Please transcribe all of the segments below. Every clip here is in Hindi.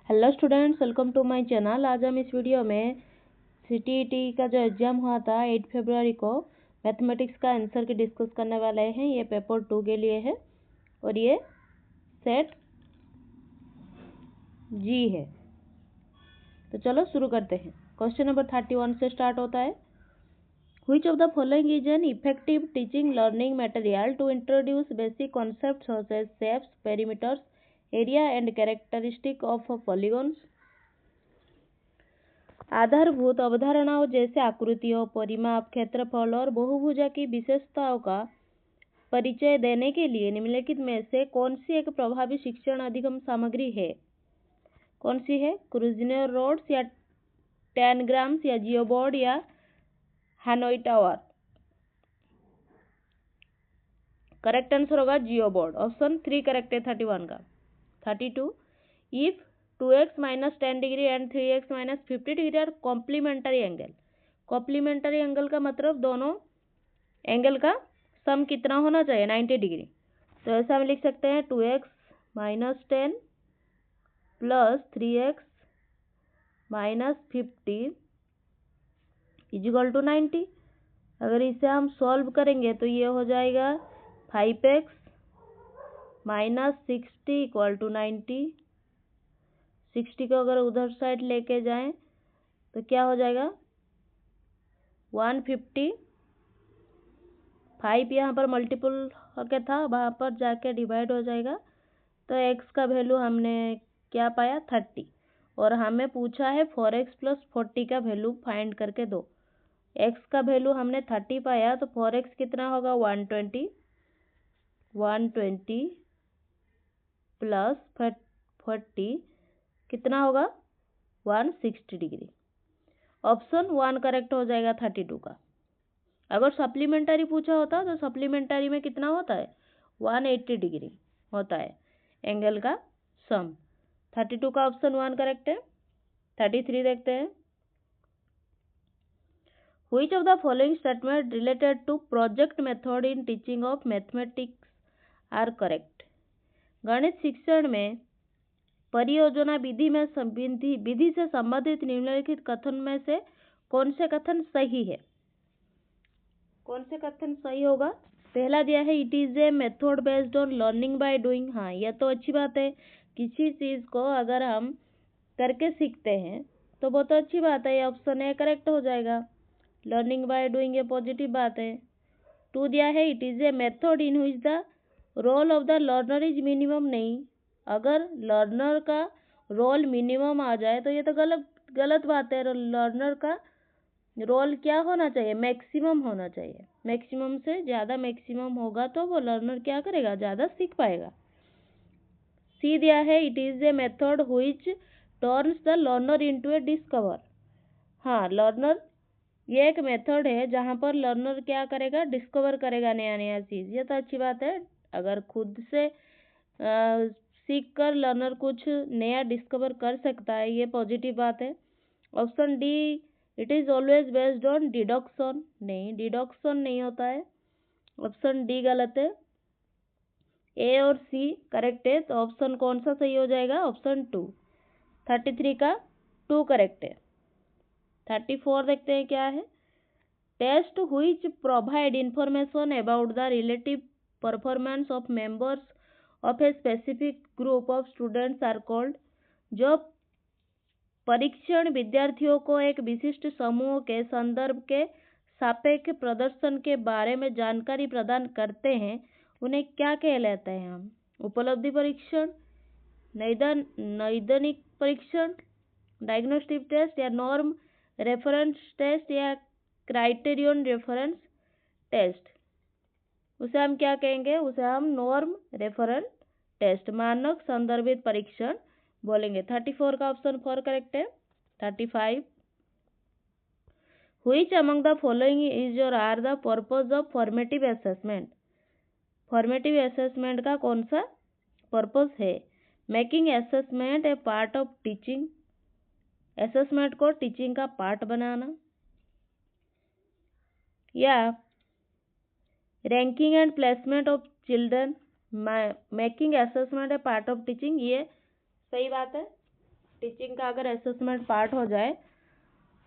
Hello students, welcome to my channel. आज हम इस वीडियो में सीटीईटी का जो एग्ज़ाम हुआ था 8 फरवरी को मैथमेटिक्स का आंसर की डिस्कस करने वाले हैं। ये पेपर 2 के लिए है और ये सेट जी है। तो चलो शुरू करते हैं। क्वेश्चन नंबर 31 से स्टार्ट होता है। Which of the following is an effective teaching learning material to introduce basic concepts such as shapes, perimeters, area and characteristic of polygons. आधारभूत अवधारणाओं जैसे आकृतियों, परिमाप, क्षेत्रफल और बहुभुजा की विशेषताओं का परिचय देने के लिए निम्नलिखित में से कौन सी एक प्रभावी शिक्षण अधिगम सामग्री है? कौन सी है? क्रूजनेर रोड्स या टैनग्राम्स या जियोबोर्ड या हैनोई टावर? करेक्ट आंसर होगा जियोबोर्ड। ऑप्शन 3 करेक्ट है 31 का। 32 if 2x minus 10 degree and 3x minus 50 degree are complementary angle. Complementary angle का मतलब दोनों एंगल का सम कितना होना चाहिए? 90 डिग्री। तो ऐसा हम लिख सकते हैं 2x minus 10 plus 3x minus 50 equal to 90। अगर इसे हम सॉल्व करेंगे तो ये हो जाएगा 5x माइनस 60 इक्वल टू 90। 60 को अगर उधर साइड लेके जाएं तो क्या हो जाएगा? 150। 5 यहाँ पर मल्टीपल होके था, वहाँ पर जाके डिवाइड हो जाएगा। तो x का वैल्यू हमने क्या पाया? 30। और हमें पूछा है 4x प्लस 40 का वैल्यू फाइंड करके दो। x का वैल्यू हमने 30 पाया तो 4x कितना होगा? 120 प्लस 40 कितना होगा? 160 डिग्री। ऑप्शन 1 करेक्ट हो जाएगा 32 का। अगर सप्लीमेंट्री पूछा होता तो सप्लीमेंट्री में कितना होता है? 180 डिग्री होता है एंगल का सम। 32 का ऑप्शन 1 करेक्ट है। 33 देखते हैं। Which of the following statement related to project method in teaching of mathematics are correct? गणित शिक्षण में परियोजना विधि से संबंधित निम्नलिखित कथन में से कौन से कथन सही है? कौन से कथन सही होगा? पहला दिया है it is a method based on learning by doing. हाँ, यह तो अच्छी बात है। किसी चीज को अगर हम करके सीखते हैं तो बहुत अच्छी बात है। ये ऑप्शन ए करेक्ट हो जाएगा। लर्निंग बाय डूइंग ये पॉजिटिव बात है। 2 दिया है it is a method in which the role of the learner is minimum. नहीं, अगर लर्नर का रोल मिनिमम आ जाए तो ये तो गलत बात है। लर्नर का रोल क्या होना चाहिए? मैक्सिमम होना चाहिए। मैक्सिमम से ज़्यादा मैक्सिमम होगा तो वो लर्नर क्या करेगा? ज़्यादा सीख पाएगा। सी दिया है it is a method which turns the learner into A discover. हाँ, लर्नर ये एक मेथड है जहाँ पर लर्नर क्या करेगा? डिस्कवर करेगा नया नया चीज़। ये तो अच्छी बात है। अगर खुद से सीख कर लर्नर कुछ नया डिस्कवर कर सकता है, ये पॉजिटिव बात है। Option D it is always based on deduction. नहीं, डिडक्शन नहीं होता है। ऑप्शन डी गलत है। ए और सी करेक्ट है। तो ऑप्शन कौन सा सही हो जाएगा? ऑप्शन 2। 33 का 2 करेक्ट है। 34 देखते हैं क्या है। Test which provide information about the relative performance of members of a specific group of students are called. जो परीक्षण विद्यार्थियों को एक विशिष्ट समूह के संदर्भ के सापेक्ष प्रदर्शन के बारे में जानकारी प्रदान करते हैं, उन्हें क्या कहलाते हैं? हम उपलब्धि परीक्षण, नैदानिक परीक्षण, डायग्नोस्टिक टेस्ट या नॉर्म रेफरेंस टेस्ट या क्राइटेरियन रेफरेंस टेस्ट। उसे हम क्या कहेंगे? उसे हम नॉर्म रेफरेंस टेस्ट, मानक संदर्भित परीक्षण बोलेंगे। 34 का ऑप्शन 4 करेक्ट है। 35 which among the following is और are the purpose of formative assessment. Formative assessment का कौन सा पर्पज है? Making assessment a part of teaching. Assessment को टीचिंग का पार्ट बनाना, या ranking and placement of children. Making assessment a part of teaching, ये सही बात है। टीचिंग का अगर असेसमेंट पार्ट हो जाए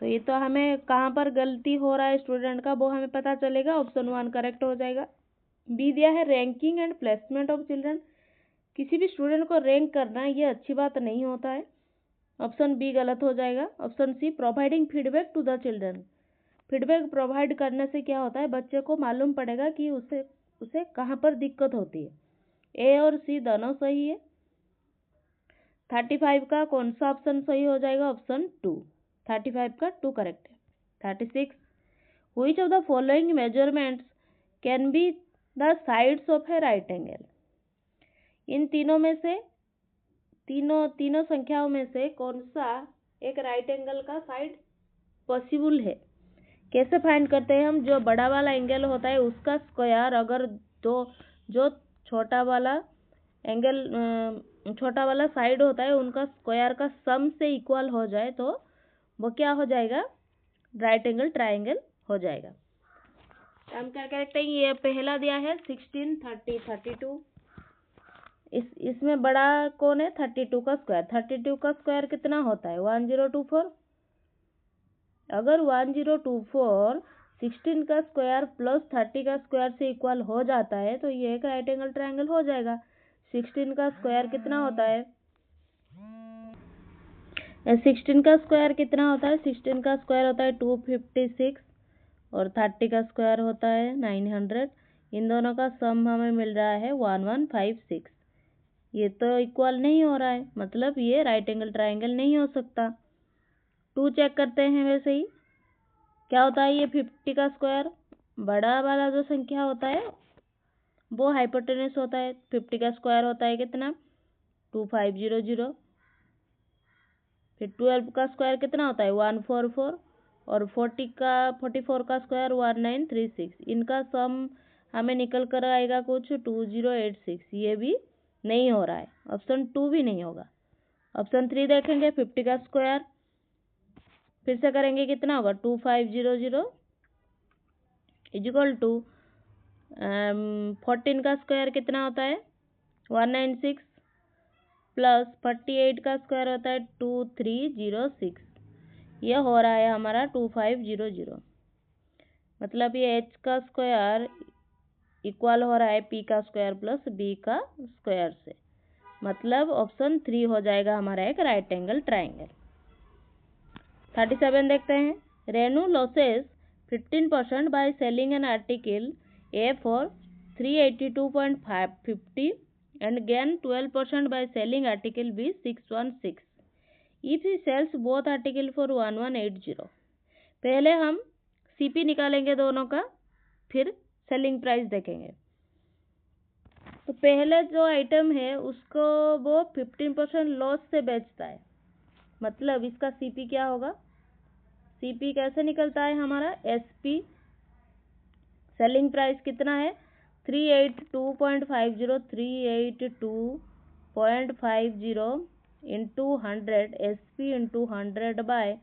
तो ये तो हमें कहाँ पर गलती हो रहा है स्टूडेंट का वो हमें पता चलेगा। ऑप्शन 1 करेक्ट हो जाएगा। बी दिया है ranking and placement of children. किसी भी स्टूडेंट को रैंक करना ये अच्छी बात नहीं होता है। ऑप्शन बी गलत हो जाएगा। Option C providing feedback to the children. Feedback provide करने से क्या होता है, बच्चे को मालूम पड़ेगा कि उसे कहाँ पर दिक्कत होती है। ए और सी दोनों सही है। 35 का कौन सा ऑप्शन सही हो जाएगा? ऑप्शन 2। 35 का 2 करेक्ट है। 36 which of the following measurements can be the sides of a right angle. इन तीनों में से तीनों संख्याओं में से कौन सा एक राइट एंगल का साइड पॉसिबल है? कैसे फाइंड करते हैं हम? जो बड़ा वाला एंगल होता है उसका स्क्वायर अगर जो छोटा वाला साइड होता है उनका स्क्वायर का सम से इक्वल हो जाए तो वो क्या हो जाएगा? राइट एंगल ट्राइंगल हो जाएगा। हम क्या करते हैं, ये पहला दिया है 16, 30, 32। इसमें बड़ा कौन है? 32 का स्क्वायर। 32 का स्क्वायर कितना होता है? 1024। अगर 1024 16 का स्क्वायर प्लस 30 का स्क्वायर से इक्वल हो जाता है तो ये एक राइट एंगल ट्राइंगल हो जाएगा। 16 का स्क्वायर कितना होता है? 16 का स्क्वायर कितना होता है? 16 का स्क्वायर होता है 256 और 30 का स्क्वायर होता है 900। इन दोनों का सम हमें मिल रहा है 1156। ये तो इक्वल नहीं हो रहा है, मतलब ये राइट एंगल ट्राइंगल नहीं हो सकता। 2 चेक करते हैं वैसे ही। क्या होता है? ये 50 का स्क्वायर, बड़ा वाला जो संख्या होता है वो हाइपोटेनस होता है। 50 का स्क्वायर होता है कितना? 2500। फिर 12 का स्क्वायर कितना होता है? 144 और 44 का स्क्वायर 1936। इनका सम हमें निकल कर आएगा कुछ 2086। ये भी नहीं हो रहा है, ऑप्शन 2 भी नहीं होगा। ऑप्शन 3 देखेंगे, 50 का स्क्वायर फिर से करेंगे कितना होगा? 2500 इजिकल टू 14 का स्क्वायर कितना होता है? 196 प्लस 48 का स्क्वायर होता है 2306। ये हो रहा है हमारा 2500। मतलब ये h का स्क्वायर इक्वल हो रहा है p का स्क्वायर प्लस b का स्क्वायर से। मतलब ऑप्शन 3 हो जाएगा हमारा एक राइट एंगल ट्राइंगल। 37 देखते हैं। Renu losses 15% by selling an article A for 382.50 and gain 12% by selling article B 616 if he sells both article for 1180। पहले हम CP निकालेंगे दोनों का, फिर सेलिंग प्राइस देखेंगे। तो पहले जो आइटम है उसको वो 15% लॉस से बेचता है, मतलब इसका CP क्या होगा? CP कैसे निकलता है हमारा? SP सेलिंग प्राइस कितना है? 382.50 382.50 into 100 SP into 100 by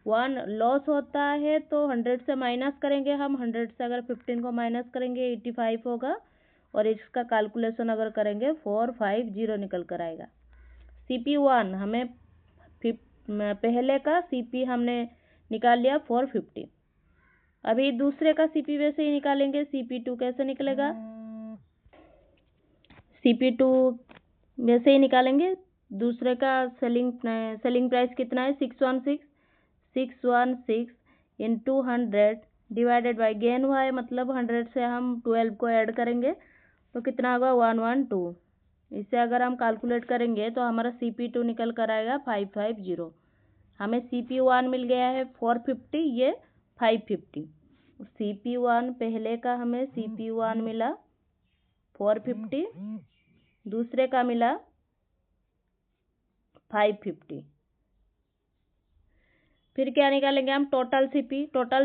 1। Loss होता है तो 100 से माइनस करेंगे हम। 100 से अगर 15 को माइनस करेंगे 85 होगा और इसका कैलकुलेशन अगर करेंगे 450 निकल कर आएगा। CP1 हमें पहले का CP हमने निकाल लिया 450। अभी दूसरे का CP वैसे ही निकालेंगे। CP2 कैसे निकलेगा? CP2 वैसे ही निकालेंगे। दूसरे का सेलिंग प्राइस कितना है? 616 इंटू 100 डिवाइडेड बाय गेन हुआ है, मतलब 100 से हम 12 को ऐड करेंगे तो कितना होगा? 112। इसे अगर हम कैलकुलेट करेंगे तो हमारा CP2 निकल कर आएगा 550। हमें CP1 मिल गया है 450, ये 550। CP1 पहले का हमें CP1 मिला 450, दूसरे का मिला 550। फिर क्या निकालेंगे हम? टोटल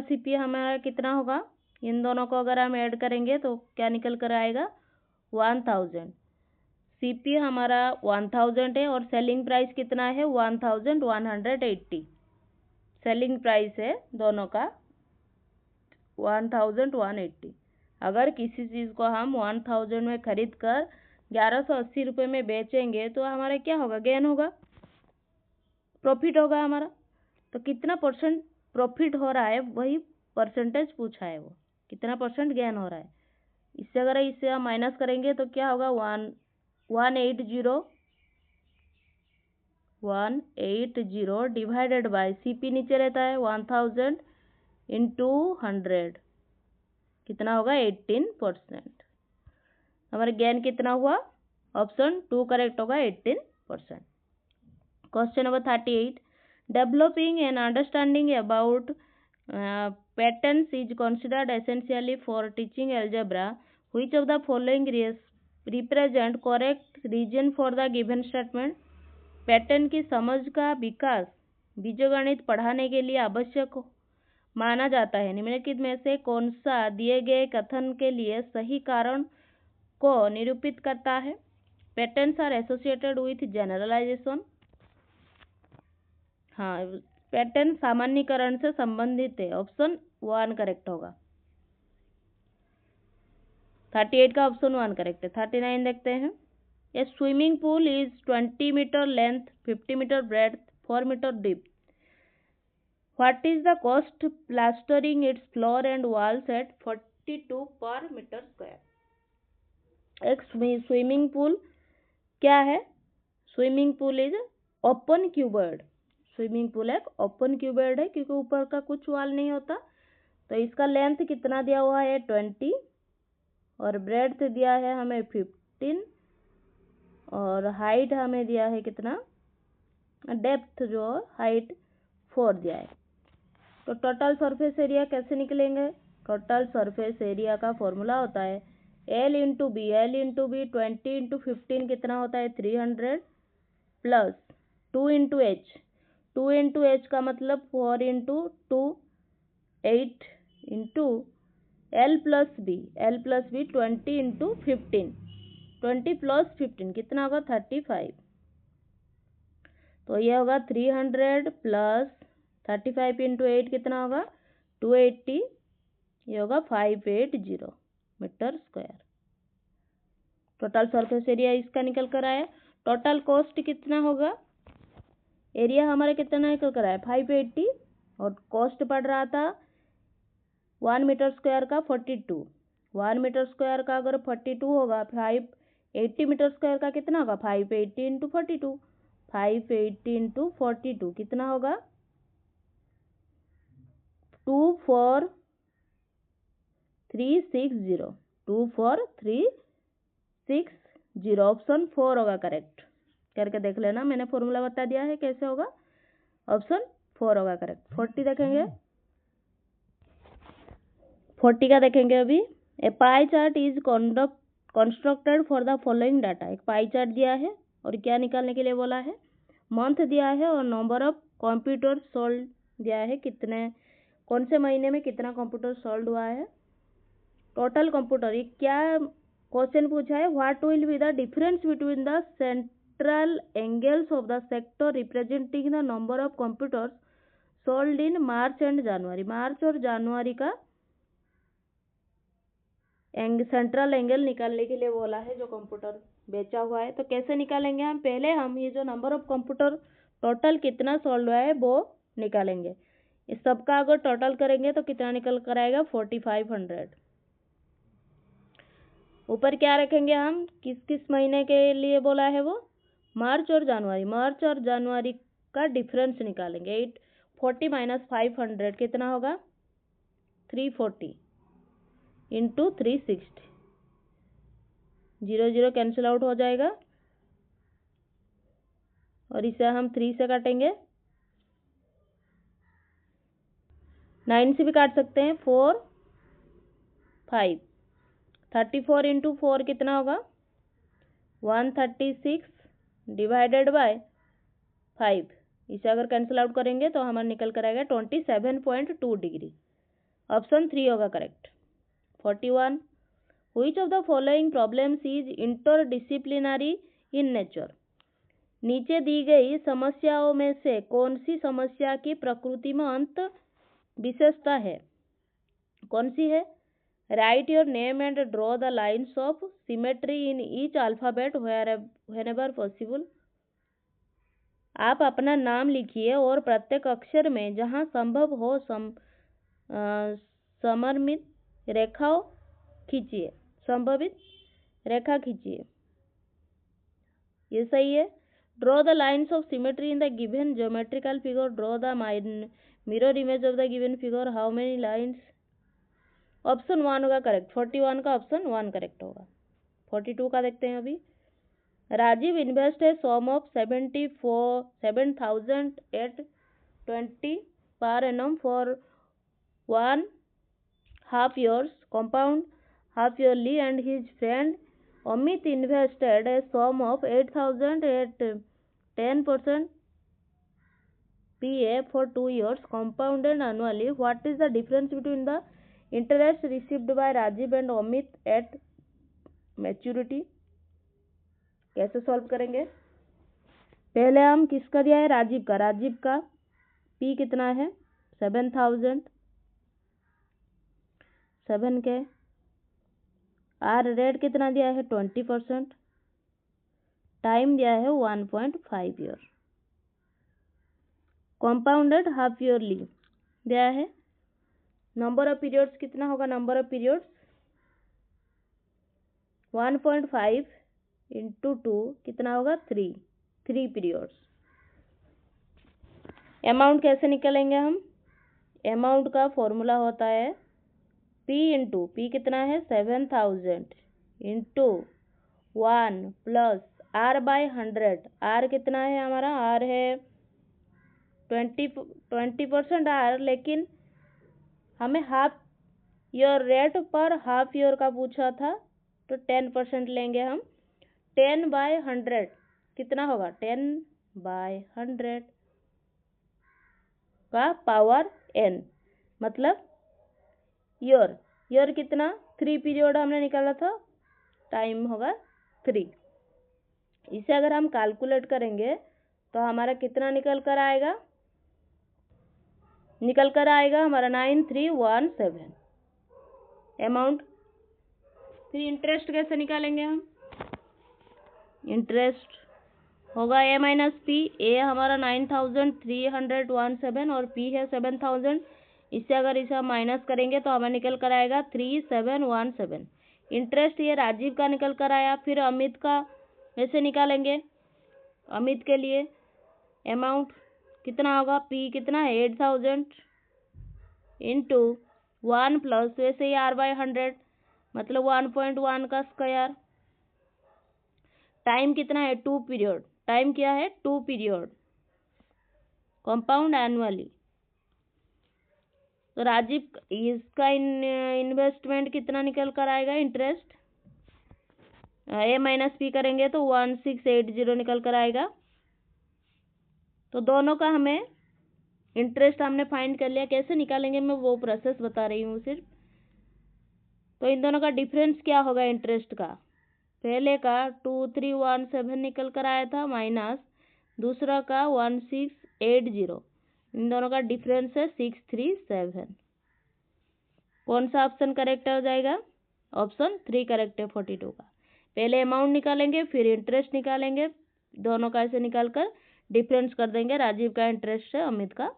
CP हमारा कितना होगा? इन दोनों को अगर हम ऐड करेंगे तो क्या निकल कर आएगा? 1000। CP हमारा 1000 है और सेलिंग प्राइस कितना है? 1180। सेलिंग प्राइस है दोनों का 1180। अगर किसी चीज़ को हम 1000 में खरीद कर 1180 रुपये में बेचेंगे तो हमारा क्या होगा? गेन होगा। प्रॉफिट होगा हमारा। तो कितना परसेंट प्रॉफिट हो रहा है वही परसेंटेज पूछा है, वो कितना परसेंट गेन हो रहा है। इससे अगर इससे हम माइनस करेंगे तो क्या होगा, 180 डिवाइडेड बाय CP नीचे रहता है 1000 इंटू 100, कितना होगा 18%। हमारा गेन कितना हुआ, ऑप्शन 2 करेक्ट होगा 18%। Question number 38, developing an understanding about patterns is considered essentially for teaching algebra. Which of the following represent correct reason for the given statement? Pattern की समझ का विकास बीजगणित पढ़ाने के लिए आवश्यक माना जाता है। निम्नलिखित में से कौन सा दिए गए कथन के लिए सही कारण को निरूपित करता है? Patterns are associated with generalization. हाँ, पैटर्न सामान्यीकरण से संबंधित है, ऑप्शन 1 करेक्ट होगा। 38 का ऑप्शन 1 करेक्ट है। 39 देखते हैं। A swimming pool is 20 metre length, 50 metre breadth, 4 metre deep. What is the cost plastering its floor and walls at 42 per metre square. एक स्विमिंग पूल क्या है? Swimming pool is open cuboid. Swimming pool एक ओपन क्यूबर्ड है क्योंकि ऊपर का कुछ वाल नहीं होता। तो इसका लेंथ कितना दिया हुआ है 20 और ब्रेड्थ दिया है हमें 15 और हाइट हमें दिया है कितना, डेप्थ जो हाइट 4 दिया है। तो टोटल सरफेस एरिया कैसे निकलेंगे? टोटल सरफेस एरिया का फॉर्मूला होता है L इंटू बी। 20 इंटू 15 कितना होता है 300 plus 2 into h. 2 into h का मतलब 4 into 2 8 into L plus b. 20 into 15, 20 plus 15 कितना होगा 35। तो ये होगा 300 प्लस 35 इंटू 8 कितना होगा 280, ये होगा 580 metre square. Total surface area इसका निकल कर आया। टोटल कॉस्ट कितना होगा, एरिया हमारा कितना निकल कर आया 580 और कॉस्ट पड़ रहा था 1 मीटर स्क्वायर का 42। 1 मीटर स्क्वायर का अगर 42 होगा 580 मीटर स्क्वायर का कितना होगा 580 इंटू 42। 580 इंटू 42 कितना होगा 24360। 24360, ऑप्शन 4 होगा करेक्ट। करके देख लेना, मैंने फॉर्मूला बता दिया है कैसे होगा, ऑप्शन 4 होगा करेक्ट। 40 देखेंगे। 40 का देखेंगे अभी। A pie chart is constructed for the following data. एक पाई चार्ट दिया है और क्या निकालने के लिए बोला है, मंथ दिया है और नंबर ऑफ कंप्यूटर सोल्ड दिया है, कितने कौन से महीने में कितना कंप्यूटर सोल्ड हुआ है। टोटल कंप्यूटर, ये क्या क्वेश्चन पूछा है, what will be the difference between the central angles of the sector representing the number of computers sold in March and January. March और जनवरी का सेंट्रल एंगल निकालने के लिए बोला है जो कंप्यूटर बेचा हुआ है। तो कैसे निकालेंगे हम, पहले हम ये जो नंबर ऑफ कंप्यूटर टोटल कितना सोल्ड हुआ है वो निकालेंगे। इस सबका अगर टोटल करेंगे तो कितना निकल कर आएगा 4500। ऊपर क्या रखेंगे हम, किस किस महीने के लिए बोला है वो, मार्च और जनवरी। मार्च और जनवरी का डिफरेंस निकालेंगे। 840 माइनस 500 कितना होगा 340 इंटू 360। 0 0 कैंसिल आउट हो जाएगा और इसे हम 3 से काटेंगे, 9 से भी काट सकते हैं, 4 5। 34 इंटू 4 कितना होगा 136 डिवाइडेड बाय 5। इसे अगर कैंसिल आउट करेंगे तो हमारा निकल कर आएगा 27.2 डिग्री। ऑप्शन 3 होगा correct. 41, which of the following problems is interdisciplinary in nature. नीचे दी गई समस्याओं में से कौन सी समस्या की प्रकृति में अंत विशेषता है, कौन सी है। Right your name and draw the lines of symmetry in each alphabet whenever possible. आप अपना नाम लिखिए और प्रत्येक अक्षर में जहाँ संभव हो सममित रेखाओं खींचिए, संभावित रेखा खींचिए। ये सही है। Draw the lines of symmetry in the given geometrical figure, draw the mirror image of the given figure, how many lines. Option 1 होगा करेक्ट, 41 का ऑप्शन 1 करेक्ट होगा। 42 का देखते हैं अभी। राजीव इन्वेस्ट है सम of 7,820 per annum for 1.5 years compound half yearly, and his friend Amit invested a sum of 8,000 at 10% PA for 2 years compounded annually. What is the difference between the interest received by Rajiv and Amit at maturity? कैसे सॉल्व करेंगे? पहले हम किसका दिया है? राजीव का। राजीव का पी कितना है? 7,000, 7 के। आर रेट कितना दिया है? 20%। टाइम दिया है 1.5 ईयर। कंपाउंडेड हाफ ईयरली दिया है। नंबर ऑफ पीरियड्स कितना होगा? नंबर ऑफ पीरियड्स 1.5 इंटू 2 कितना होगा? 3 पीरियड्स। अमाउंट कैसे निकालेंगे हम? अमाउंट का फॉर्मूला होता है पी इंटू, पी कितना है? 7,000 into 1 plus r by 100। R कितना है हमारा? आर है 20% आर, लेकिन हमें हाफ ईयर रेट पर हाफ ईयर का पूछा था, तो 10% लेंगे हम। 10/100 कितना होगा? 10/100 का पावर n, मतलब ईयर कितना? 3 पीरियड हमने निकाला था, टाइम होगा 3। इसे अगर हम कैलकुलेट करेंगे तो हमारा कितना निकल कर आएगा? हमारा 9317 अमाउंट। फिर इंटरेस्ट कैसे निकालेंगे हम? इंटरेस्ट होगा a माइनस पी। ए हमारा 9317 और पी है 7000। इससे अगर इसे हम माइनस करेंगे तो हमें निकल कर आएगा 3717। इंटरेस्ट ये राजीव का निकल कर आया। फिर अमित का वैसे निकालेंगे। अमित के लिए अमाउंट कितना होगा? पी कितना है? 8000 इंटू 1 प्लस वैसे ही आर बाय 100, मतलब 1.1 का स्क्वायर। टाइम कितना है? 2 पीरियड। टाइम क्या है? 2 पीरियड। Compound annually. तो राजीव इसका इन्वेस्टमेंट कितना निकल कर आएगा? इंटरेस्ट ए माइनस पी करेंगे तो 1680 निकल कर आएगा। तो दोनों का हमें इंटरेस्ट हमने फाइंड कर लिया। कैसे निकालेंगे मैं वो प्रोसेस बता रही हूँ सिर्फ। तो इन दोनों का डिफरेंस क्या होगा इंटरेस्ट का? पहले का 2317 निकल कर आया था, माइनस दूसरा का 1680। इन दोनों का डिफरेंस है 637। कौन सा ऑप्शन करेक्ट हो जाएगा? ऑप्शन 3 करेक्ट है 42 का। पहले अमाउंट निकालेंगे, फिर इंटरेस्ट निकालेंगे। दोनों का ऐसे निकाल कर डिफरेंस कर देंगे। राजीव का इंटरेस्ट है, अमित का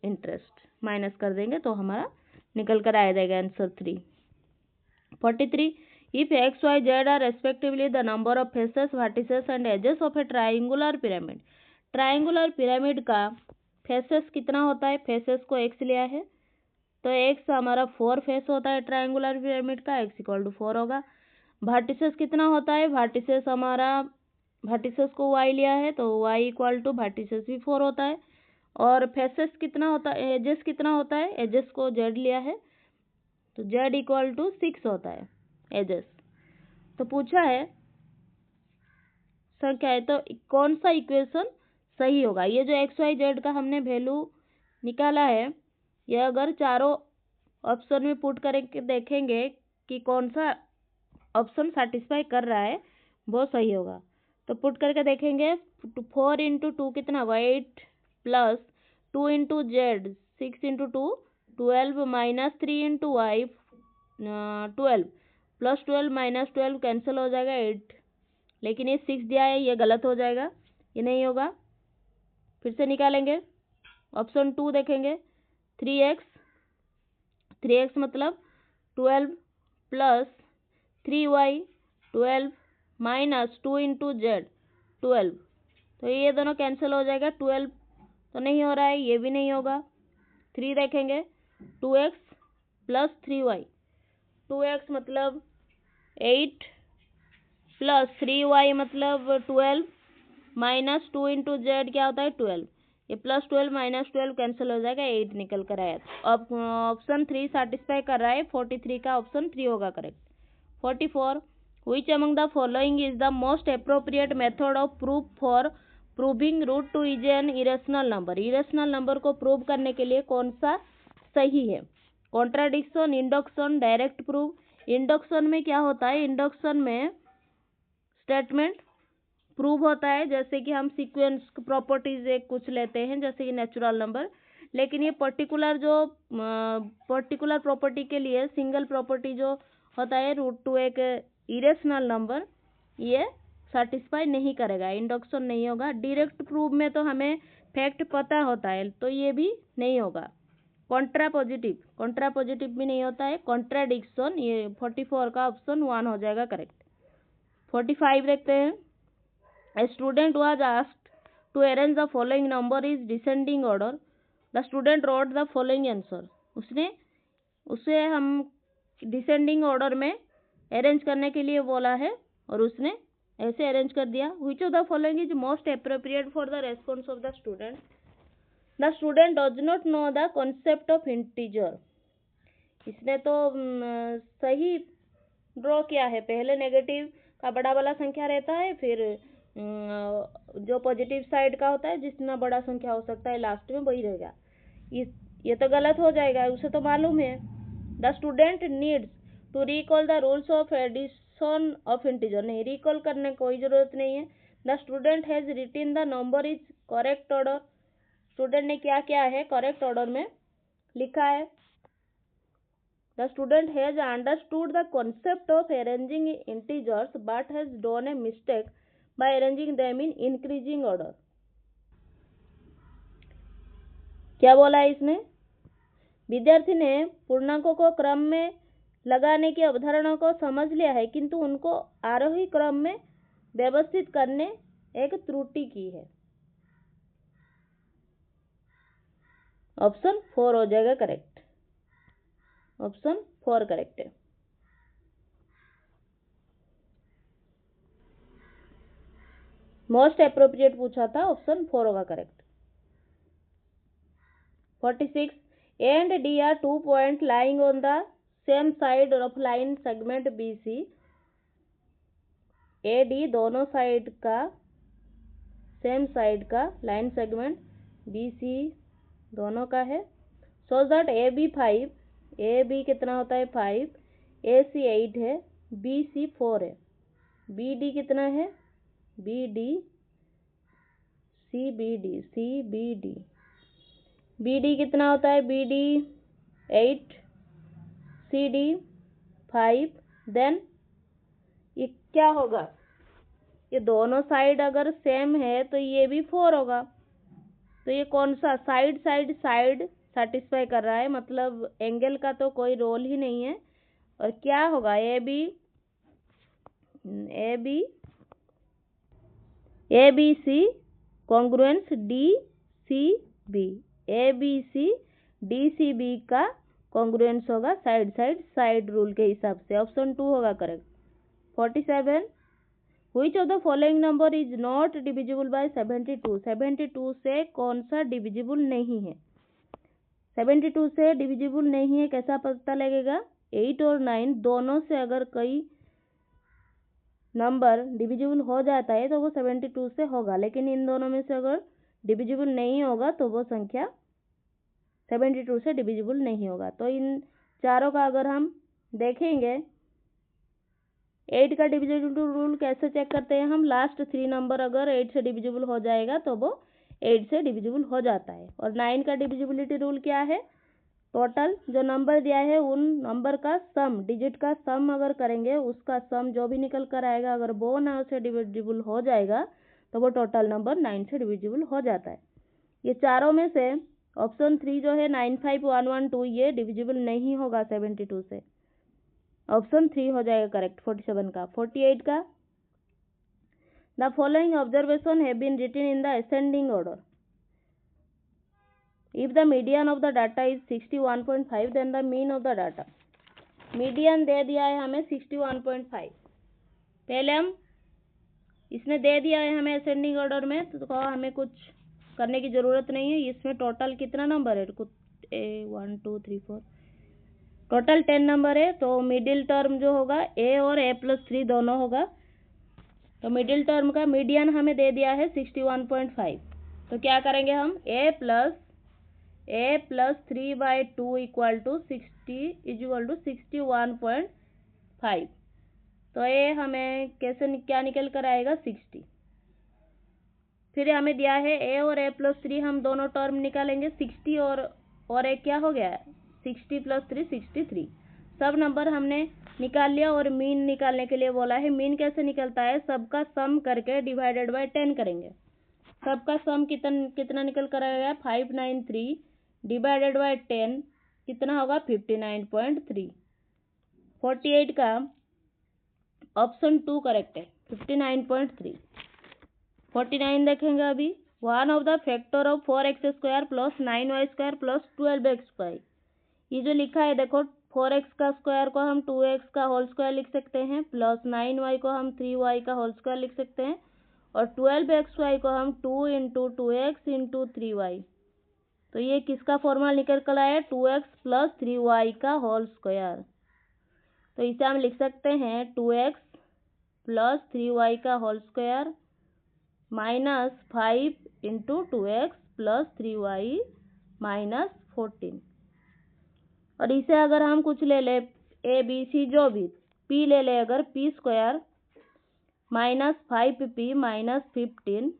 इंटरेस्ट माइनस कर देंगे तो हमारा निकल कर आ जाएगा answer 3। 43 if x y z are respectively the number of faces, vertices and edges of a triangular pyramid. Triangular pyramid का फेसेस कितना होता है? फेसेस को एक्स लिया है तो एक्स हमारा 4 फेस होता है ट्राइंगुलर पिरामिड का, एक्स इक्वल टू 4 होगा। वर्टिसेस कितना होता है? वर्टिसेस को वाई लिया है तो वाई इक्वल टू वर्टिसेस भी 4 होता है। और फेसेस कितना होता है? एजेस कितना होता है? एजेस को जेड लिया है तो जेड इक्वल टू 6 होता है एजेस। तो पूछा है संख्या है, तो कौन सा इक्वेशन सही होगा? ये जो एक्स वाई जेड का हमने वैल्यू निकाला है, यह अगर चारों ऑप्शन में पुट करके देखेंगे कि कौन सा ऑप्शन सेटिस्फाई कर रहा है, वो सही होगा। तो पुट करके देखेंगे। 4 इंटू 2 कितना होगा? 8 plus 2 into z 6 into 2 12 minus 3 into y 12 plus 12 minus 12 cancel हो जाएगा 8। लेकिन ये 6 दिया है, ये गलत हो जाएगा, ये नहीं होगा। फिर से निकालेंगे। ऑप्शन 2 देखेंगे, 3x, 3x मतलब 12 plus 3y 12 minus 2 into Z 12, तो ये दोनों कैंसिल हो जाएगा। 12 तो नहीं हो रहा है, ये भी नहीं होगा। 3 देखेंगे, 2x प्लस 3y, 2x मतलब 8 प्लस 3y मतलब 12 माइनस 2 इंटू जेड क्या होता है 12, ये प्लस 12 माइनस 12 कैंसिल हो जाएगा, 8 निकल कर आया। अब ऑप्शन 3 सेटिस्फाई कर रहा है, 43 का ऑप्शन 3 होगा correct. 44, which among the following is the most appropriate method of proof for proving root 2 is an irrational number? irrational number को प्रूव करने के लिए कौन सा सही है? Contradiction, induction, direct proof. Induction में क्या होता है, इंडक्शन में स्टेटमेंट प्रूव होता है, जैसे कि हम सीक्वेंस प्रॉपर्टीज एक कुछ लेते हैं जैसे कि नेचुरल नंबर, लेकिन ये पर्टिकुलर प्रॉपर्टी के लिए सिंगल प्रॉपर्टी जो होता है रूट 2 एक इरेशनल नंबर, ये सेटिस्फाई नहीं करेगा, इंडक्शन नहीं होगा। डायरेक्ट प्रूफ में तो हमें फैक्ट पता होता है, तो ये भी नहीं होगा। कॉन्ट्रापोजिटिव भी नहीं होता है। कॉन्ट्राडिक्शन, ये 44 का ऑप्शन 1 हो जाएगा करेक्ट। 45 देखते हैं। A student was asked to arrange the following number in descending order. The student wrote the following answer. उसे हम डिसेंडिंग ऑर्डर में अरेंज करने के लिए बोला है और उसने ऐसे अरेंज कर दिया। Which of the following is most appropriate for the response of the student? The student does not know the concept of integer. इसने तो सही ड्रॉ किया है, पहले नेगेटिव का बड़ा वाला संख्या रहता है, फिर जो पॉजिटिव साइड का होता है जितना बड़ा संख्या हो सकता है लास्ट में वही रहेगा। ये तो गलत हो जाएगा, उसे तो मालूम है। The student needs to recall the rules of addition of integer, नहीं रिकॉल करने की कोई जरूरत नहीं है। The student has written the number is correct order, student ने क्या किया है, करेक्ट ऑर्डर में लिखा है। The student has understood the concept of arranging integers but has done a mistake by arranging them in increasing order. क्या बोला है इसने, विद्यार्थी ने पूर्णांकों को क्रम में लगाने की अवधारणा को समझ लिया है किंतु उनको आरोही क्रम में व्यवस्थित करने एक त्रुटि की है। ऑप्शन 4 हो जाएगा करेक्ट। ऑप्शन 4 करेक्ट है। मोस्ट अप्रोप्रिएट पूछा था, ऑप्शन 4 होगा correct. 46, A and D are 2 points lying on the same side of line segment BC. A D दोनों साइड का सेम साइड का लाइन सेगमेंट BC दोनों का है। सो दैट AB 5, AB कितना होता है 5, AC 8 है, BC 4 है। BD कितना है, BD CBD BD कितना होता है, BD 8, CD 5, देन ये क्या होगा, ये दोनों साइड अगर सेम है तो ये भी 4 होगा, तो ये कौन सा साइड सेटिस्फाई कर रहा है, मतलब एंगल का तो कोई रोल ही नहीं है। और क्या होगा, ABC congruence DCB, ABC DCB का कॉन्ग्रुएंस होगा साइड रूल के हिसाब से। ऑप्शन 2 होगा correct. 47, Which of the following number is not divisible by 72? 72 से कौन सा डिविजिबल नहीं है, 72 से डिविजिबल नहीं है कैसा पता लगेगा, 8 और 9 दोनों से अगर कोई नंबर डिविजिबल हो जाता है तो वो 72 से होगा, लेकिन इन दोनों में से अगर डिविजिबल नहीं होगा तो वो संख्या 72 से डिविजिबल नहीं होगा। तो इन चारों का अगर हम देखेंगे, 8 का डिविजिबल रूल कैसे चेक करते हैं हम, लास्ट 3 नंबर अगर 8 से डिविजिबल हो जाएगा तो वो 8 से डिविजिबल हो जाता है। और 9 का डिविजिबिलिटी रूल क्या है, टोटल जो नंबर दिया है उन नंबर का सम, डिजिट का सम अगर करेंगे उसका सम जो भी निकल कर आएगा अगर वो 9 से डिविजिबल हो जाएगा तो वो टोटल नंबर 9 से डिविजिबल हो जाता है। ये चारों में से ऑप्शन 3 जो है 95112 ये डिविजिबल नहीं होगा 72 से। ऑप्शन 3 हो जाएगा करेक्ट 47 का। 48 का, the following observation have been written in the ascending order. If the median of the data is 61.5 then the mean of the data. Median दे दिया है हमें 61.5। पहले हम इसने दे दिया है हमें असेंडिंग ऑर्डर में, तो हमें कुछ करने की जरूरत नहीं है। इसमें टोटल कितना नंबर है? 1 2 3 4 टोटल 10 नंबर है। तो मिडिल टर्म जो होगा ए और A+3 दोनों होगा। तो मिडिल टर्म का मीडियन हमें दे दिया है 61.5। तो क्या करेंगे हम? A+3/2 equal to 61.5। तो ये हमें कैसे क्या निकल कर आएगा? 60। फिर हमें दिया है A और A+3, हम दोनों टर्म निकालेंगे। 60 और एक क्या हो गया? 60 + 3 63। सब नंबर हमने निकाल लिया और मीन निकालने के लिए बोला है। मीन कैसे निकलता है? सबका सम करके डिवाइडेड बाय 10 करेंगे। सबका सम कितना निकल कर आएगा? 593 डिवाइडेड बाय 10 कितना होगा? 59.3। 48 का ऑप्शन 2 करेक्ट है, 59.3। 49 देखेंगे अभी। 1 of the factor of 4x² + 9y² + 12x²। ये जो लिखा है देखो, 4x का स्क्वायर को हम 2x का होल स्क्वायर लिख सकते हैं, प्लस 9y को हम 3y का होल स्क्वायर लिख सकते हैं, और 12xy को हम 2 × 2x × 3y। तो ये किसका फॉर्मूला निकल कर आया? 2x + 3y का होल स्क्वायर। तो इसे हम लिख सकते हैं 2x + 3y का होल स्क्वायर -5 × 2x + 3y -14। और इसे अगर हम कुछ ले ले ABC जो भी p ले ले, अगर p² -5p -15,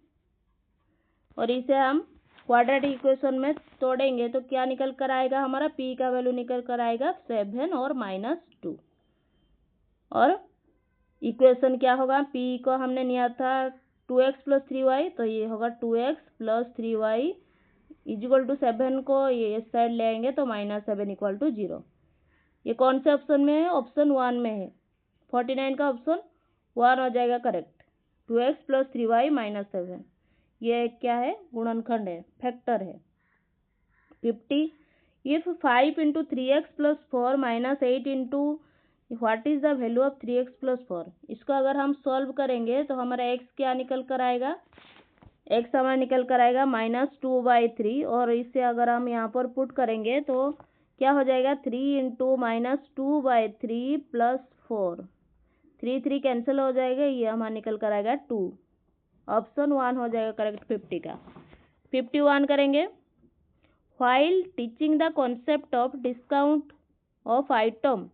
और इसे हम क्वाड्रेटिक इक्वेशन में तोड़ेंगे तो क्या निकल कर आएगा? हमारा p का वैल्यू निकल कर आएगा 7 और -2। और इक्वेशन क्या होगा? p को हमने लिया था 2x + 3y, तो ये होगा 2x + 3y = 7 को ये साइड ले आएंगे तो -7 = 0। ये कौन से ऑप्शन में है? ऑप्शन 1 में है। 49 का ऑप्शन 1 हो जाएगा करेक्ट। 2x + 3y -7 ये क्या है? गुणनखंड है, फैक्टर है। 50 if 5 × 3x + 4 -8 × what is the value of 3x + 4। इसको अगर हम सॉल्व करेंगे तो हमारा x क्या निकल कर आएगा? x हमारा निकल कर आएगा -2/3, और इसे अगर हम यहाँ पर पुट करेंगे तो क्या हो जाएगा? 3 × -2/3 + 4, 3 कैंसिल हो जाएगा, ये हमारा निकल कर आएगा 2। ऑप्शन 1 हो जाएगा करेक्ट 50 का। 51 करेंगे। While teaching the concept of discount of item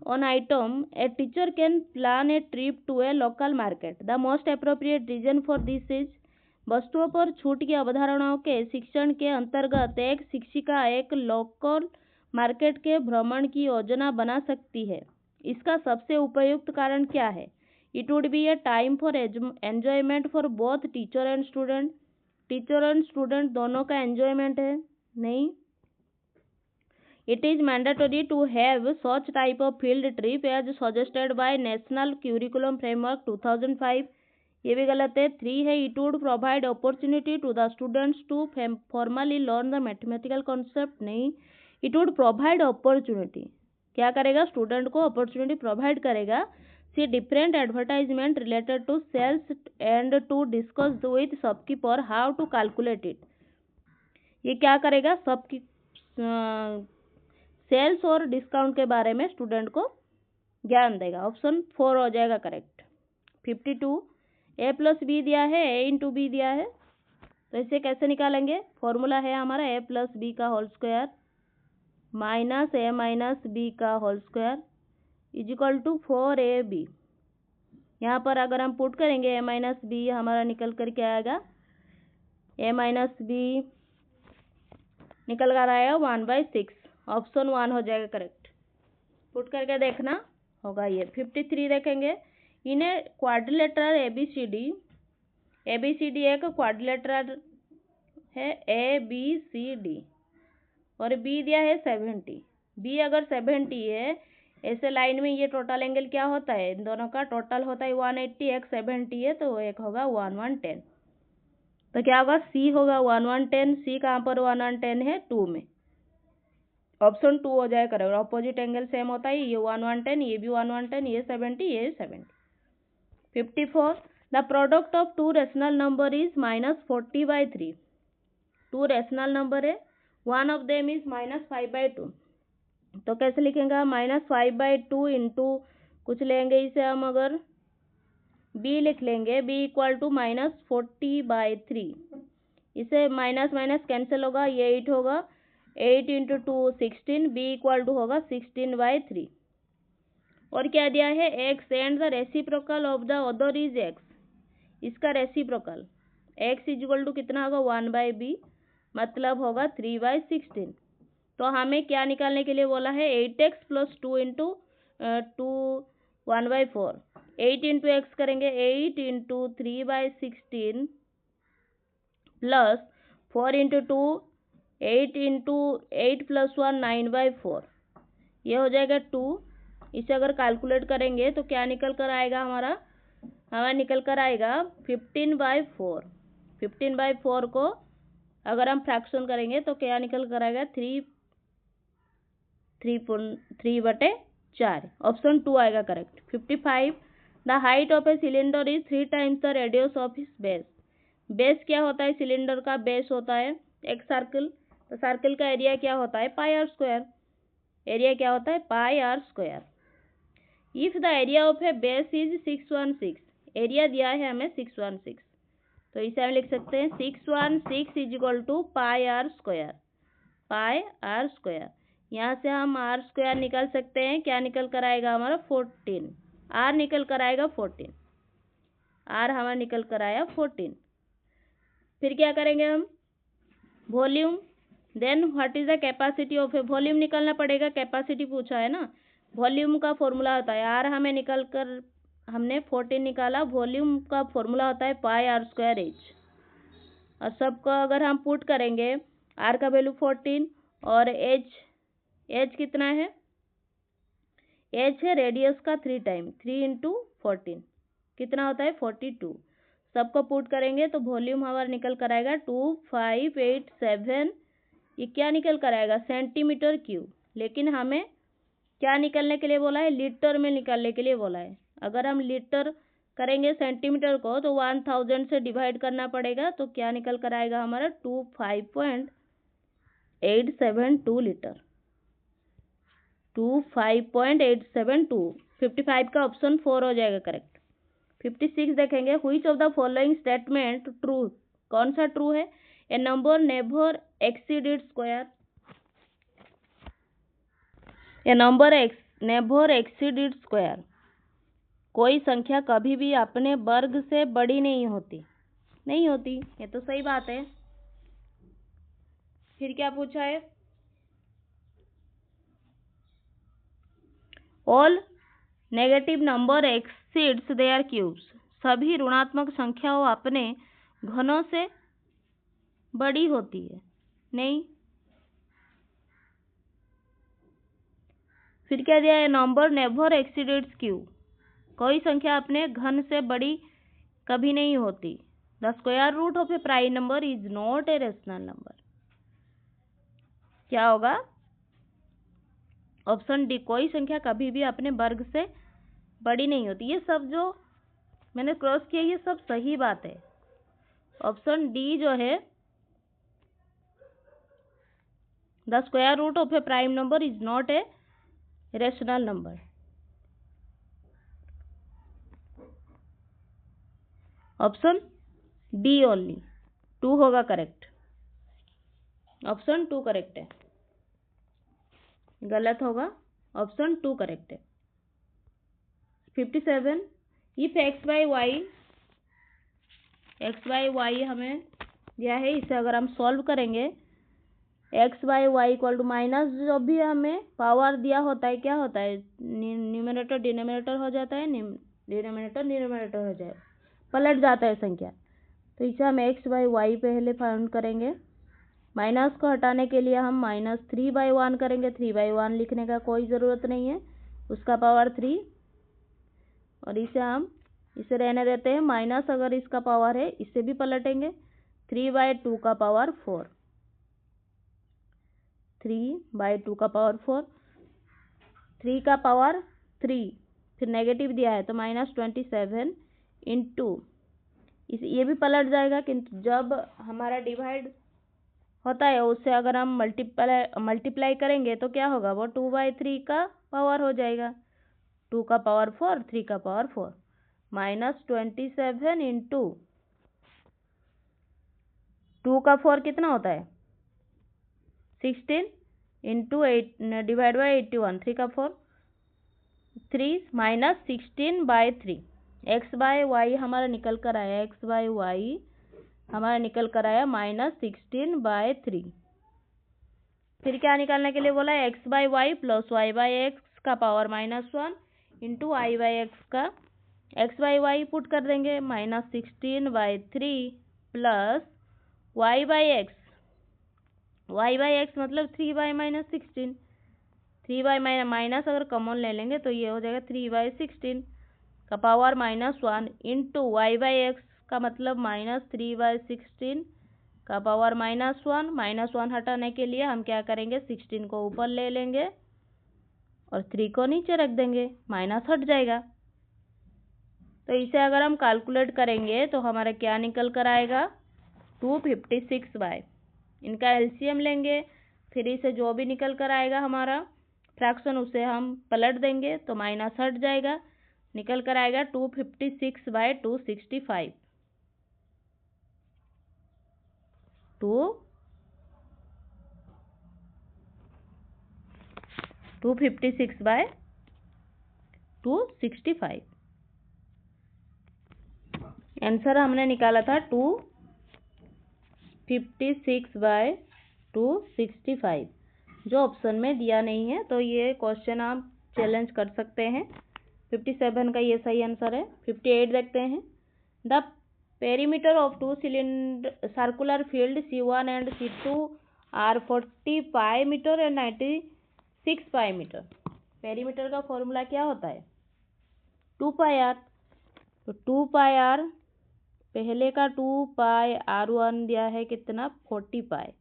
on item, a teacher can plan a trip to a local market. The most appropriate reason for this is वस्तुओं पर छूट की अवधारणाओं के शिक्षण के अंतर्गत एक शिक्षिका एक लोकल मार्केट के भ्रमण की योजना बना सकती है। इसका सबसे उपयुक्त कारण क्या है? It would be A time for enjoyment for both teacher and student. Teacher and student दोनों का एंजॉयमेंट है? नहीं। It is mandatory to have such type of field trip as suggested by National Curriculum Framework 2005। ये भी गलत है। 3 है it would provide opportunity to the students to formally learn the mathematical concept। नहीं, it would provide opportunity क्या करेगा? स्टूडेंट को अपॉर्चुनिटी प्रोवाइड करेगा। See different advertisement related to sales and to discuss with shopkeeper how to calculate it। ये क्या करेगा? सबकी सेल्स और डिस्काउंट के बारे में स्टूडेंट को ज्ञान देगा। ऑप्शन 4 हो जाएगा करेक्ट। 52 A + B दिया है, A × B दिया है, तो इसे कैसे निकालेंगे? फॉर्मूला है हमारा A + B का होल स्क्वायर -A - B का होल स्क्वायर = 4AB। यहाँ पर अगर हम पुट करेंगे A - B हमारा निकल कर क्या आएगा? A - B निकल कर आएगा 1/6। ऑप्शन 1 हो जाएगा करेक्ट। पुट करके देखना होगा ये। 53 देखेंगे। इन ए क्वाड्रिलेटरल ABCD एक क्वाड्रिलेटरल है ABCD और B दिया है 70। B अगर 70 है, ऐसे लाइन में ये टोटल एंगल क्या होता है, इन दोनों का टोटल होता है 180, एक 70 है तो एक होगा 1110। तो क्या होगा, C होगा 1110। C कहाँ पर 1110 है, 2 में। ऑप्शन 2 हो जाएगा करेक्ट। ऑपोजिट एंगल सेम होता है, ये 1110, ये भी 1110, ये 70, ये 70। 54 the product of two rational number is -40/3। Two rational number है, वन ऑफ देम इज -5/2। तो कैसे लिखेंगे, -5/2 इंटू कुछ लेंगे इसे हम, अगर b लिख लेंगे, b इक्वल टू -40/3। इसे माइनस माइनस कैंसिल होगा, ये 8 होगा, 8 इंटू 2 16, b इक्वल टू होगा 16/3। और क्या दिया है, x and the reciprocal of the other is x। इसका रेसिप्रोकल x इक्वल टू कितना होगा, 1/b, मतलब होगा 3/16। तो हमें क्या निकालने के लिए बोला है, 8x plus 2 into 2 1/4। 8 into x करेंगे, 8 into 3/16 plus 4 into 2 8 into 8 plus 1 9/4। ये हो जाएगा 2। इसे अगर कैलकुलेट करेंगे तो क्या निकल कर आएगा, हमारा निकल कर आएगा 15/4। 15/4 को अगर हम फ्रैक्शन करेंगे तो क्या निकल कर आएगा, 3/4। ऑप्शन 2 आएगा correct. 55 the height of a cylinder is 3 times the radius of इस बेस। बेस क्या होता है, सिलेंडर का बेस होता है एक सर्कल। तो सर्कल का एरिया क्या होता है, πr²। एरिया क्या होता है, πr²। If the area of A base is 616, area दिया है हमें 616, तो इसे हम लिख सकते हैं 616 is equal to πr²। πr², यहाँ से हम r² निकाल सकते हैं, क्या निकल कर आएगा हमारा 14। r निकल कर आएगा 14, r हमारा निकल कर आया 14। फिर क्या करेंगे हम, volume, then what is the capacity of a, volume निकालना पड़ेगा, कैपेसिटी पूछा है ना। वॉल्यूम का फॉर्मूला होता है, आर हमें निकल कर, हमने 14 निकाला, वॉल्यूम का फॉर्मूला होता है πr²h। और सबको अगर हम पुट करेंगे, आर का वैल्यू 14 और एच कितना है, एच है रेडियस का 3 टाइम, 3 इंटू 14 कितना होता है 42। सबको पुट करेंगे तो वॉल्यूम हमारा निकल कर आएगा 2587। ये क्या निकल कर आएगा, सेंटीमीटर क्यूब। लेकिन हमें क्या निकलने के लिए बोला है, लीटर में निकालने के लिए बोला है। अगर हम लीटर करेंगे सेंटीमीटर को तो 1000 से डिवाइड करना पड़ेगा, तो क्या निकल कर आएगा हमारा 25.872 लीटर। 25.872। 55 का ऑप्शन 4 हो जाएगा करेक्ट। 56 देखेंगे, which of the following statement true, कौन सा ट्रू है, a number never exceed its square. A number never exceed its square, कोई संख्या कभी भी अपने वर्ग से बड़ी नहीं होती, ये तो सही बात है। फिर क्या पूछा है, all negative number exceeds there cubes, सभी ऋणात्मक संख्याओं अपने घनों से बड़ी होती है, नहीं। फिर क्या दिया है, number never exceed its cube, कोई संख्या अपने घन से बड़ी कभी नहीं होती। The square root of a prime number is not a rational number, क्या होगा, ऑप्शन डी, कोई संख्या कभी भी अपने वर्ग से बड़ी नहीं होती। ये सब जो मैंने क्रॉस किया ये सब सही बात है। ऑप्शन डी जो है, the square root of a prime number is not a rational number. Option D only, 2 होगा करेक्ट। ऑप्शन 2 करेक्ट है, गलत होगा, ऑप्शन 2 करेक्ट है। 57 इफ एक्स बाई वाई हमें दिया है, इसे अगर हम सॉल्व करेंगे, x by y equal to minus, जो भी हमें पावर दिया होता है क्या होता है, न्यूमरेटर डिनोमिनेटर हो जाता है, डिनोमिनेटर न्यूमरेटर हो जाए, पलट जाता है संख्या। तो इसे हम x/y पहले फाइंड करेंगे। माइनस को हटाने के लिए हम -3/1 करेंगे। 3/1 लिखने का कोई ज़रूरत नहीं है, उसका पावर 3, और इसे रहने देते हैं। माइनस अगर इसका पावर है इसे भी पलटेंगे। 3/2 का पावर 4, 3/2 का पावर 4, 3 का पावर 3, फिर नेगेटिव दिया है तो -27 इंटू, ये भी पलट जाएगा, किंतु जब हमारा डिवाइड होता है उससे अगर हम मल्टीप्लाई करेंगे तो क्या होगा, वो 2/3 का पावर हो जाएगा। 2 का पावर 4, 3 का पावर 4, -27 इंटू 2 का 4 कितना होता है, 16 इंटू 8 डिवाइड बाई 81, 3 का 4, 3 -16/3। x/y हमारा निकल कर आया, x/y हमारा निकल कर आया -16/3। फिर क्या निकालने के लिए बोला है, x/y प्लस y/x का पावर -1 इंटू i/x का, x/y पुट कर देंगे, -16/3 प्लस y/x, y/x मतलब 3/-16, 3 माइनस अगर कॉमन ले लेंगे तो ये हो जाएगा 3/16 का पावर -1 इंटू y/x का मतलब -3/16 का पावर -1। -1 हटाने के लिए हम क्या करेंगे, 16 को ऊपर ले लेंगे और 3 को नीचे रख देंगे, माइनस हट जाएगा। तो इसे अगर हम कैलकुलेट करेंगे तो हमारा क्या निकल कर आएगा, 256y। इनका एलसीएम लेंगे, फिर इसे जो भी निकल कर आएगा हमारा फ्रैक्शन उसे हम पलट देंगे तो माइनस हट जाएगा, निकल कर आएगा 256/265। 256/265 आंसर हमने निकाला था 256/265, जो ऑप्शन में दिया नहीं है। तो ये क्वेश्चन आप चैलेंज कर सकते हैं। 57 का ये सही आंसर है। 58 देखते हैं। The perimeter of 2 cylinder circular field C1 and C2 are 40 pi metre and 96 pi metre. Perimeter का फॉर्मूला क्या होता है, 2πr। तो 2πr, पहले का 2πr1 दिया है कितना, 40 पाई,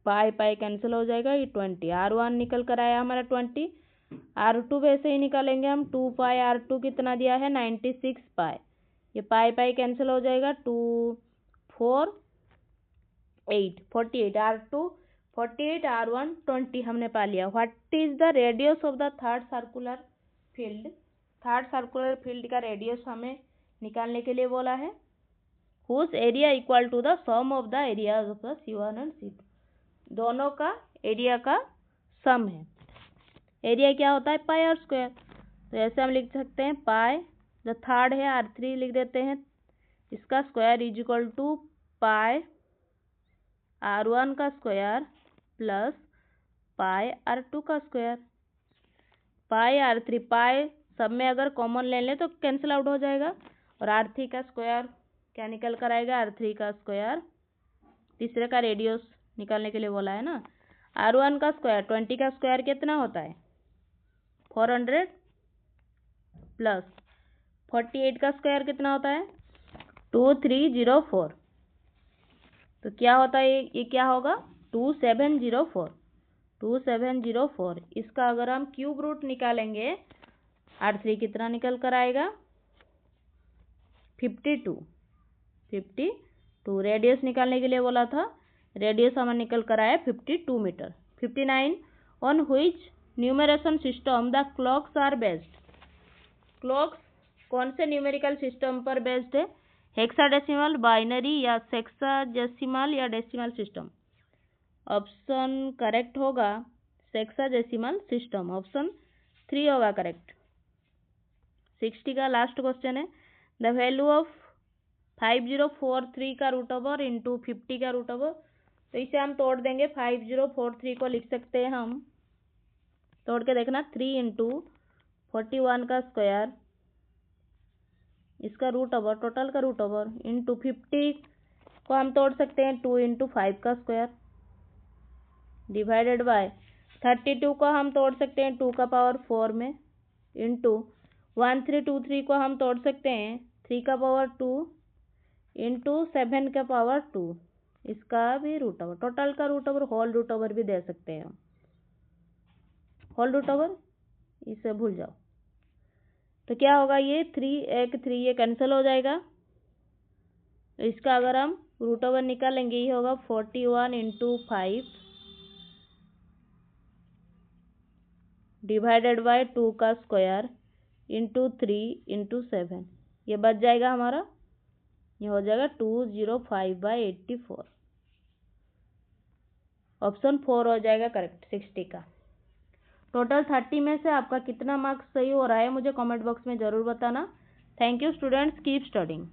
पाई पाई कैंसिल हो जाएगा, ये 20, r1 निकल कर आया हमारा 20। r2 वैसे ही निकालेंगे हम, 2πr2 कितना दिया है, 96 पाई, ये पाई पाई कैंसिल हो जाएगा, 2 4 8 48, r2 48, r1 20 हमने पा लिया। What is the radius of the third circular field. Third circular field का रेडियस हमें निकालने के लिए बोला है। Whose area equal to the sum of the area of the C1 and C2, दोनों का एरिया का सम है। एरिया क्या होता है, पाई आर स्क्वायर। तो ऐसे हम लिख सकते हैं, पाई जो थर्ड है r3 लिख देते हैं, इसका square is equal to pi r1 का स्क्वायर प्लस पाई r2 का स्क्वायर। पाई r3, पाई सब में अगर कॉमन ले लें तो कैंसिल आउट हो जाएगा, और r3 का स्क्वायर क्या निकल कर आएगा, r3 का स्क्वायर, तीसरे का रेडियस निकालने के लिए बोला है ना। r1 का स्क्वायर, 20 का स्क्वायर कितना होता है, 400 प्लस 48 का स्क्वायर कितना होता है, 2304। तो क्या होता है, ये क्या होगा, 2704, 2704। इसका अगर हम क्यूब रूट निकालेंगे, r3 कितना निकल कर आएगा, 52। रेडियस निकालने के लिए बोला था, रेडियस हमारा निकल कर आया 52 metre. 59, on which numeration system the clocks are based. Clocks कौन से न्यूमेरिकल सिस्टम पर बेस्ड है, हेक्साडेसिमल, बाइनरी या सेक्साडेसिमल या डेसिमल सिस्टम। ऑप्शन करेक्ट होगा सेक्साडेसिमल सिस्टम, ऑप्शन 3 होगा करेक्ट। 60 का लास्ट क्वेश्चन है, द वैल्यू ऑफ 5043 का रूट ओवर इंटू 50 का रूट ओवर। तो इसे हम तोड़ देंगे, 5043 को लिख सकते हैं हम, तोड़ के देखना, 3 इंटू 41 का स्क्वायर इसका रूट ओवर, टोटल का रूट ओवर, इंटू 50 को हम तोड़ सकते हैं 2 इंटू 5 का स्क्वायर, डिवाइडेड बाय 32 को हम तोड़ सकते हैं 2 का पावर 4 में, इंटू 1323 को हम तोड़ सकते हैं 3 का पावर 2 इंटू 7 का पावर 2, इसका भी रूट ओवर, टोटल का root over, whole root over भी दे सकते हैं हम, होल रूट ओवर, इसे भूल जाओ। तो क्या होगा, ये 3 ये कैंसिल हो जाएगा, इसका अगर हम रूट ओवर निकालेंगे ये होगा 41 इंटू 5 डिवाइडेड बाय 2 का स्क्वायर इंटू 3 इंटू 7, ये बच जाएगा हमारा, ये हो जाएगा 205/84, ऑप्शन 4 हो जाएगा करेक्ट 60 का। टोटल 30 में से आपका कितना मार्क्स सही हो रहा है मुझे कमेंट बॉक्स में ज़रूर बताना। Thank you students, keep studying.